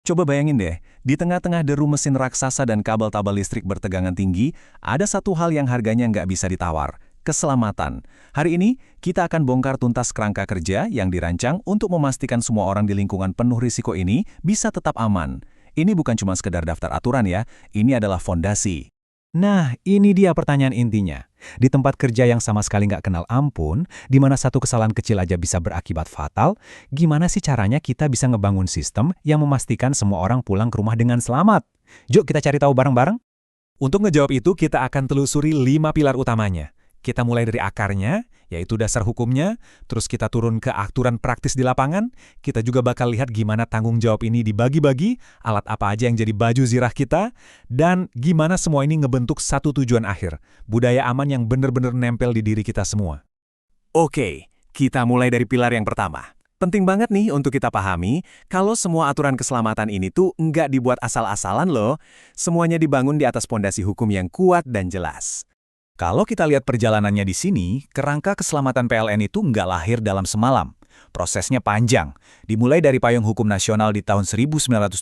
Coba bayangin deh, di tengah-tengah deru mesin raksasa dan kabel tabel listrik bertegangan tinggi, ada satu hal yang harganya nggak bisa ditawar, keselamatan. Hari ini, kita akan bongkar tuntas kerangka kerja yang dirancang untuk memastikan semua orang di lingkungan penuh risiko ini bisa tetap aman. Ini bukan cuma sekedar daftar aturan ya, ini adalah fondasi. Nah, ini dia pertanyaan intinya. Di tempat kerja yang sama sekali nggak kenal ampun, di mana satu kesalahan kecil aja bisa berakibat fatal, gimana sih caranya kita bisa ngebangun sistem yang memastikan semua orang pulang ke rumah dengan selamat? Yuk kita cari tahu bareng-bareng. Untuk ngejawab itu, kita akan telusuri 5 pilar utamanya. Kita mulai dari akarnya, yaitu dasar hukumnya, terus kita turun ke aturan praktis di lapangan, kita juga bakal lihat gimana tanggung jawab ini dibagi-bagi, alat apa aja yang jadi baju zirah kita, dan gimana semua ini ngebentuk satu tujuan akhir, budaya aman yang benar-benar nempel di diri kita semua. Oke, kita mulai dari pilar yang pertama. Penting banget nih untuk kita pahami, kalau semua aturan keselamatan ini tuh nggak dibuat asal-asalan loh, semuanya dibangun di atas pondasi hukum yang kuat dan jelas. Kalau kita lihat perjalanannya di sini, kerangka keselamatan PLN itu nggak lahir dalam semalam. Prosesnya panjang. Dimulai dari payung hukum nasional di tahun 1970,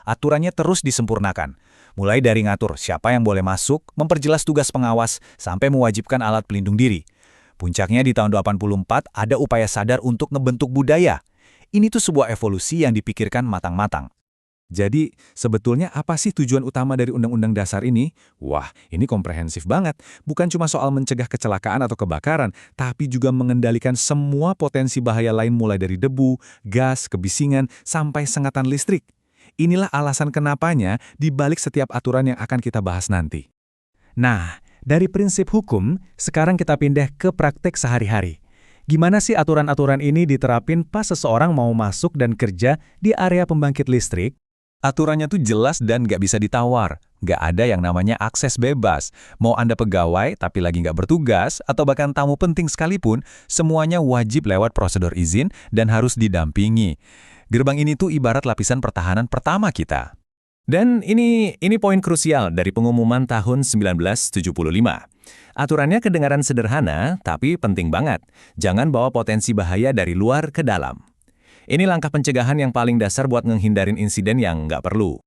aturannya terus disempurnakan. Mulai dari ngatur siapa yang boleh masuk, memperjelas tugas pengawas, sampai mewajibkan alat pelindung diri. Puncaknya di tahun 84 ada upaya sadar untuk ngebentuk budaya. Ini tuh sebuah evolusi yang dipikirkan matang-matang. Jadi, sebetulnya apa sih tujuan utama dari Undang-Undang Dasar ini? Wah, ini komprehensif banget. Bukan cuma soal mencegah kecelakaan atau kebakaran, tapi juga mengendalikan semua potensi bahaya lain mulai dari debu, gas, kebisingan, sampai sengatan listrik. Inilah alasan kenapanya di balik setiap aturan yang akan kita bahas nanti. Nah, dari prinsip hukum, sekarang kita pindah ke praktek sehari-hari. Gimana sih aturan-aturan ini diterapin pas seseorang mau masuk dan kerja di area pembangkit listrik? Aturannya tuh jelas dan nggak bisa ditawar. Nggak ada yang namanya akses bebas. Mau Anda pegawai tapi lagi nggak bertugas, atau bahkan tamu penting sekalipun, semuanya wajib lewat prosedur izin dan harus didampingi. Gerbang ini tuh ibarat lapisan pertahanan pertama kita. Dan ini poin krusial dari pengumuman tahun 1975. Aturannya kedengaran sederhana, tapi penting banget. Jangan bawa potensi bahaya dari luar ke dalam. Ini langkah pencegahan yang paling dasar buat menghindarin insiden yang nggak perlu.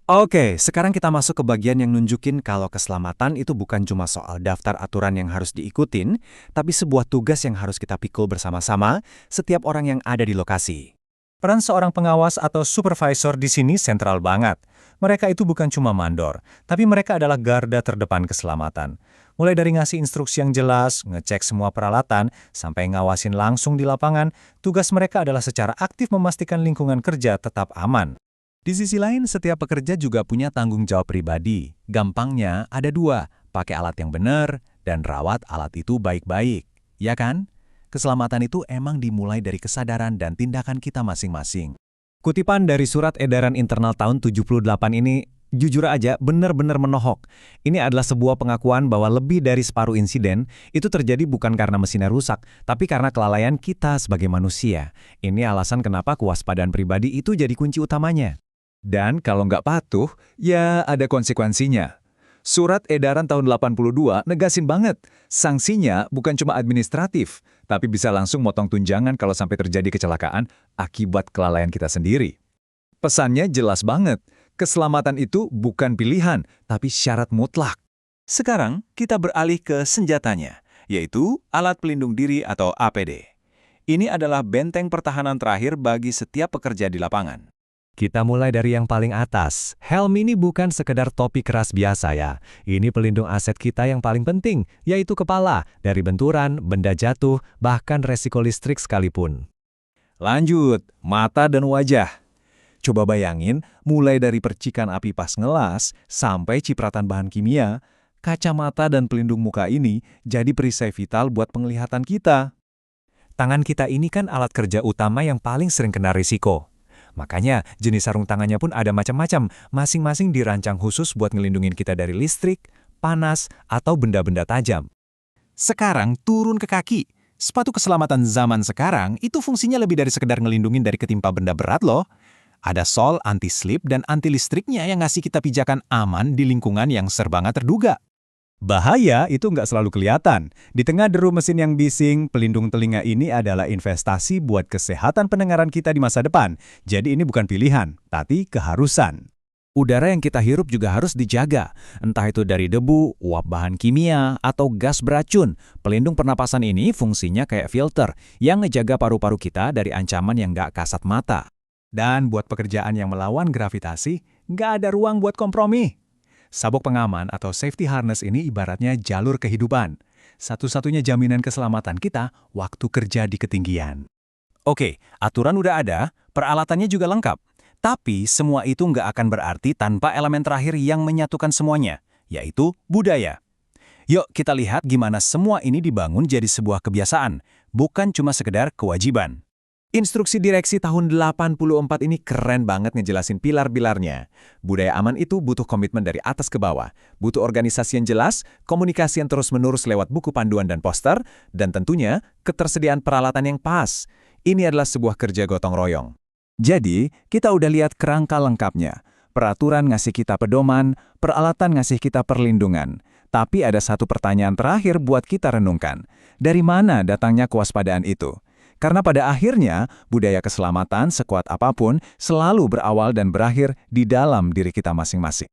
Oke, sekarang kita masuk ke bagian yang nunjukin kalau keselamatan itu bukan cuma soal daftar aturan yang harus diikutin, tapi sebuah tugas yang harus kita pikul bersama-sama setiap orang yang ada di lokasi. Peran seorang pengawas atau supervisor di sini sentral banget. Mereka itu bukan cuma mandor, tapi mereka adalah garda terdepan keselamatan. Mulai dari ngasih instruksi yang jelas, ngecek semua peralatan, sampai ngawasin langsung di lapangan, tugas mereka adalah secara aktif memastikan lingkungan kerja tetap aman. Di sisi lain, setiap pekerja juga punya tanggung jawab pribadi. Gampangnya ada dua, pakai alat yang benar dan rawat alat itu baik-baik. Ya kan? Keselamatan itu emang dimulai dari kesadaran dan tindakan kita masing-masing. Kutipan dari Surat Edaran Internal tahun 78 ini, jujur aja, benar-benar menohok. Ini adalah sebuah pengakuan bahwa lebih dari separuh insiden itu terjadi bukan karena mesinnya rusak, tapi karena kelalaian kita sebagai manusia. Ini alasan kenapa kewaspadaan pribadi itu jadi kunci utamanya. Dan kalau nggak patuh, ya ada konsekuensinya. Surat Edaran tahun 82 negasin banget. Sanksinya bukan cuma administratif, tapi bisa langsung motong tunjangan kalau sampai terjadi kecelakaan akibat kelalaian kita sendiri. Pesannya jelas banget. Keselamatan itu bukan pilihan, tapi syarat mutlak. Sekarang kita beralih ke senjatanya, yaitu alat pelindung diri atau APD. Ini adalah benteng pertahanan terakhir bagi setiap pekerja di lapangan. Kita mulai dari yang paling atas. Helm ini bukan sekedar topi keras biasa ya. Ini pelindung aset kita yang paling penting, yaitu kepala, dari benturan, benda jatuh, bahkan resiko listrik sekalipun. Lanjut, mata dan wajah. Coba bayangin, mulai dari percikan api pas ngelas, sampai cipratan bahan kimia, kacamata dan pelindung muka ini jadi perisai vital buat penglihatan kita. Tangan kita ini kan alat kerja utama yang paling sering kena risiko. Makanya, jenis sarung tangannya pun ada macam-macam, masing-masing dirancang khusus buat ngelindungin kita dari listrik, panas, atau benda-benda tajam. Sekarang turun ke kaki. Sepatu keselamatan zaman sekarang itu fungsinya lebih dari sekedar ngelindungin dari ketimpa benda berat loh. Ada sol anti-slip dan anti-listriknya yang ngasih kita pijakan aman di lingkungan yang serba nggak terduga. Bahaya itu nggak selalu kelihatan. Di tengah deru mesin yang bising, pelindung telinga ini adalah investasi buat kesehatan pendengaran kita di masa depan. Jadi ini bukan pilihan, tapi keharusan. Udara yang kita hirup juga harus dijaga, entah itu dari debu, uap bahan kimia, atau gas beracun. Pelindung pernapasan ini fungsinya kayak filter yang ngejaga paru-paru kita dari ancaman yang nggak kasat mata. Dan buat pekerjaan yang melawan gravitasi, nggak ada ruang buat kompromi. Sabuk pengaman atau safety harness ini ibaratnya jalur kehidupan. Satu-satunya jaminan keselamatan kita waktu kerja di ketinggian. Oke, aturan udah ada, peralatannya juga lengkap. Tapi semua itu nggak akan berarti tanpa elemen terakhir yang menyatukan semuanya, yaitu budaya. Yuk kita lihat gimana semua ini dibangun jadi sebuah kebiasaan, bukan cuma sekedar kewajiban. Instruksi direksi tahun 84 ini keren banget ngejelasin pilar-pilarnya. Budaya aman itu butuh komitmen dari atas ke bawah, butuh organisasi yang jelas, komunikasi yang terus-menerus lewat buku panduan dan poster, dan tentunya ketersediaan peralatan yang pas. Ini adalah sebuah kerja gotong royong. Jadi, kita udah lihat kerangka lengkapnya. Peraturan ngasih kita pedoman, peralatan ngasih kita perlindungan. Tapi ada satu pertanyaan terakhir buat kita renungkan. Dari mana datangnya kewaspadaan itu? Karena pada akhirnya, budaya keselamatan sekuat apapun selalu berawal dan berakhir di dalam diri kita masing-masing.